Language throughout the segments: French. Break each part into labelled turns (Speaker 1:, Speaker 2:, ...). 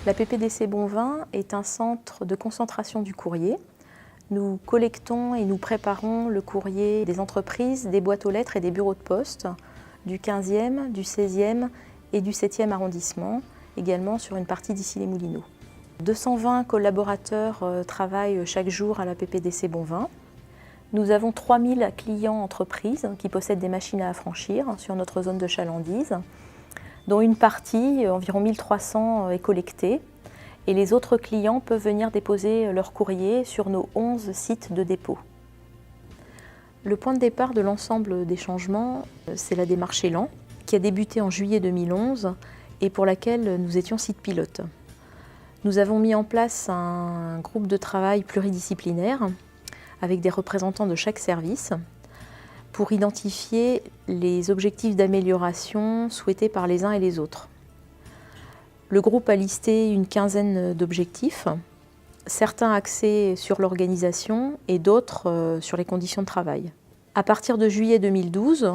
Speaker 1: La PPDC Bonvin est un centre de concentration du courrier. Nous collectons et nous préparons le courrier des entreprises, des boîtes aux lettres et des bureaux de poste du 15e, du 16e et du 7e arrondissement, également sur une partie d'Issy-les-Moulineaux. 220 collaborateurs travaillent chaque jour à la PPDC Bonvin. Nous avons 3000 clients entreprises qui possèdent des machines à affranchir sur notre zone de chalandise, dont une partie, environ 1300, est collectée. Et les autres clients peuvent venir déposer leur courrier sur nos 11 sites de dépôt. Le point de départ de l'ensemble des changements, c'est la démarche Élan, qui a débuté en juillet 2011 et pour laquelle nous étions site pilote. Nous avons mis en place un groupe de travail pluridisciplinaire avec des représentants de chaque service pour identifier les objectifs d'amélioration souhaités par les uns et les autres. Le groupe a listé une quinzaine d'objectifs, certains axés sur l'organisation et d'autres sur les conditions de travail. À partir de juillet 2012,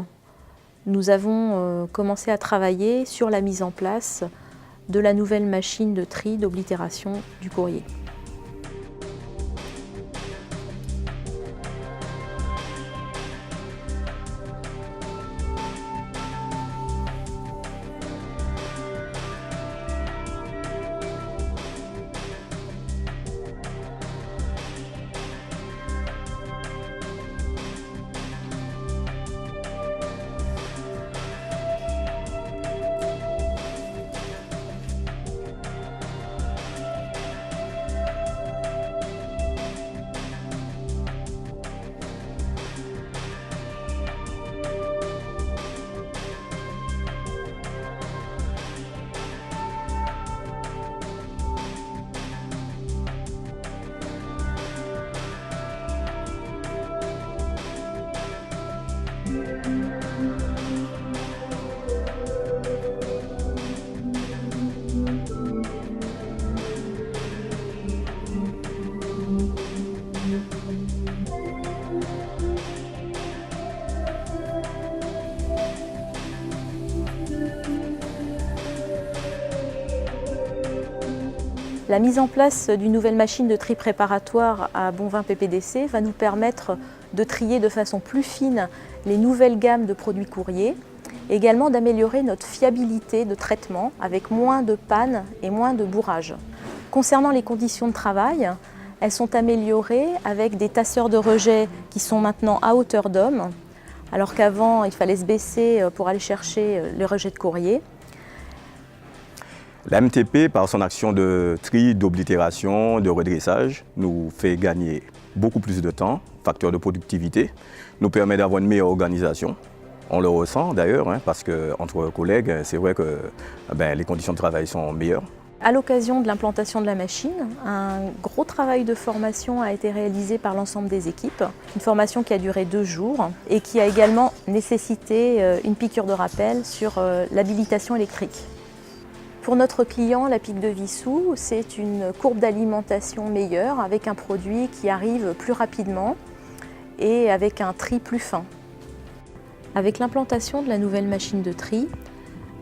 Speaker 1: nous avons commencé à travailler sur la mise en place de la nouvelle machine de tri d'oblitération du courrier. La mise en place d'une nouvelle machine de tri préparatoire à Bonvin PPDC va nous permettre de trier de façon plus fine les nouvelles gammes de produits courriers, et également d'améliorer notre fiabilité de traitement avec moins de pannes et moins de bourrages. Concernant les conditions de travail, elles sont améliorées avec des tasseurs de rejet qui sont maintenant à hauteur d'homme, alors qu'avant il fallait se baisser pour aller chercher les rejets de courrier.
Speaker 2: La MTP, par son action de tri, d'oblitération, de redressage, nous fait gagner beaucoup plus de temps, facteur de productivité, nous permet d'avoir une meilleure organisation. On le ressent d'ailleurs, parce qu'entre collègues, c'est vrai que les conditions de travail sont meilleures.
Speaker 1: À l'occasion de l'implantation de la machine, un gros travail de formation a été réalisé par l'ensemble des équipes. Une formation qui a duré 2 jours et qui a également nécessité une piqûre de rappel sur l'habilitation électrique. Pour notre client, la pique de Vissou, c'est une courbe d'alimentation meilleure avec un produit qui arrive plus rapidement et avec un tri plus fin. Avec l'implantation de la nouvelle machine de tri,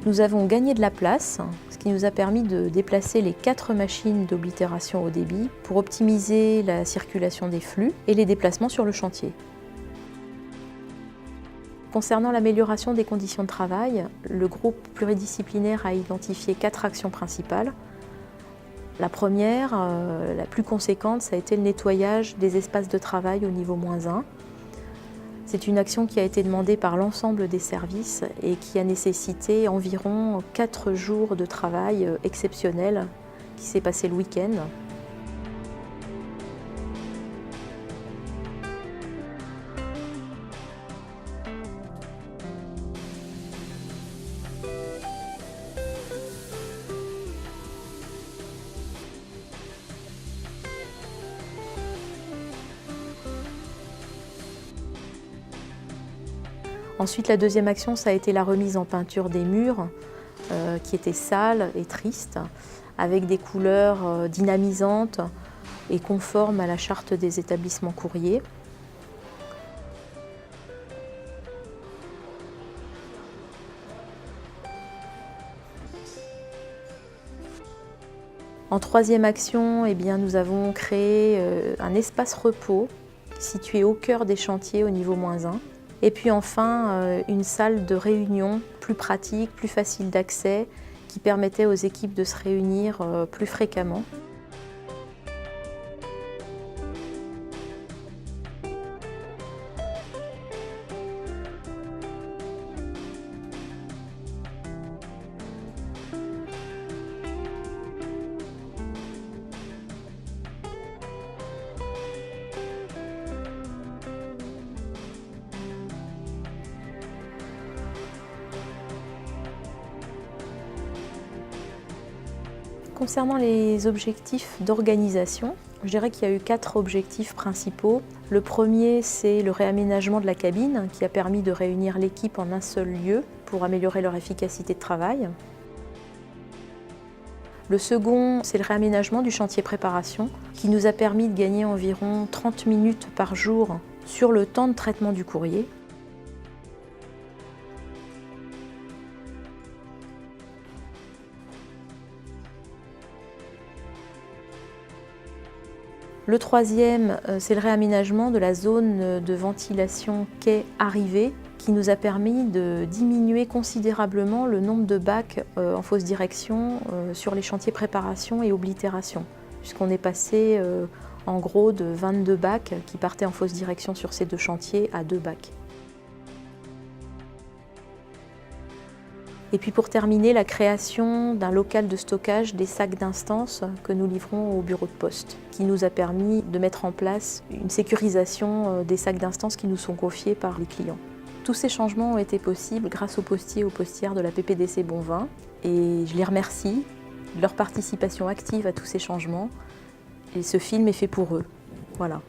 Speaker 1: nous avons gagné de la place, ce qui nous a permis de déplacer les 4 machines d'oblitération haut débit pour optimiser la circulation des flux et les déplacements sur le chantier. Concernant l'amélioration des conditions de travail, le groupe pluridisciplinaire a identifié 4 actions principales. La première, la plus conséquente, ça a été le nettoyage des espaces de travail au niveau -1. C'est une action qui a été demandée par l'ensemble des services et qui a nécessité environ 4 jours de travail exceptionnel qui s'est passé le week-end. Ensuite, la deuxième action, ça a été la remise en peinture des murs, qui étaient sales et tristes, avec des couleurs dynamisantes et conformes à la charte des établissements courriers. En troisième action, eh bien, nous avons créé un espace repos situé au cœur des chantiers au niveau -1. Et puis enfin, une salle de réunion plus pratique, plus facile d'accès, qui permettait aux équipes de se réunir plus fréquemment. Concernant les objectifs d'organisation, je dirais qu'il y a eu 4 objectifs principaux. Le premier, c'est le réaménagement de la cabine qui a permis de réunir l'équipe en un seul lieu pour améliorer leur efficacité de travail. Le second, c'est le réaménagement du chantier préparation qui nous a permis de gagner environ 30 minutes par jour sur le temps de traitement du courrier. Le troisième, c'est le réaménagement de la zone de ventilation quai arrivée qui nous a permis de diminuer considérablement le nombre de bacs en fausse direction sur les chantiers préparation et oblitération, puisqu'on est passé en gros de 22 bacs qui partaient en fausse direction sur ces 2 chantiers à 2 bacs. Et puis pour terminer, la création d'un local de stockage des sacs d'instance que nous livrons au bureau de poste, qui nous a permis de mettre en place une sécurisation des sacs d'instance qui nous sont confiés par les clients. Tous ces changements ont été possibles grâce aux postiers et aux postières de la PPDC Bonvin et je les remercie de leur participation active à tous ces changements et ce film est fait pour eux. Voilà.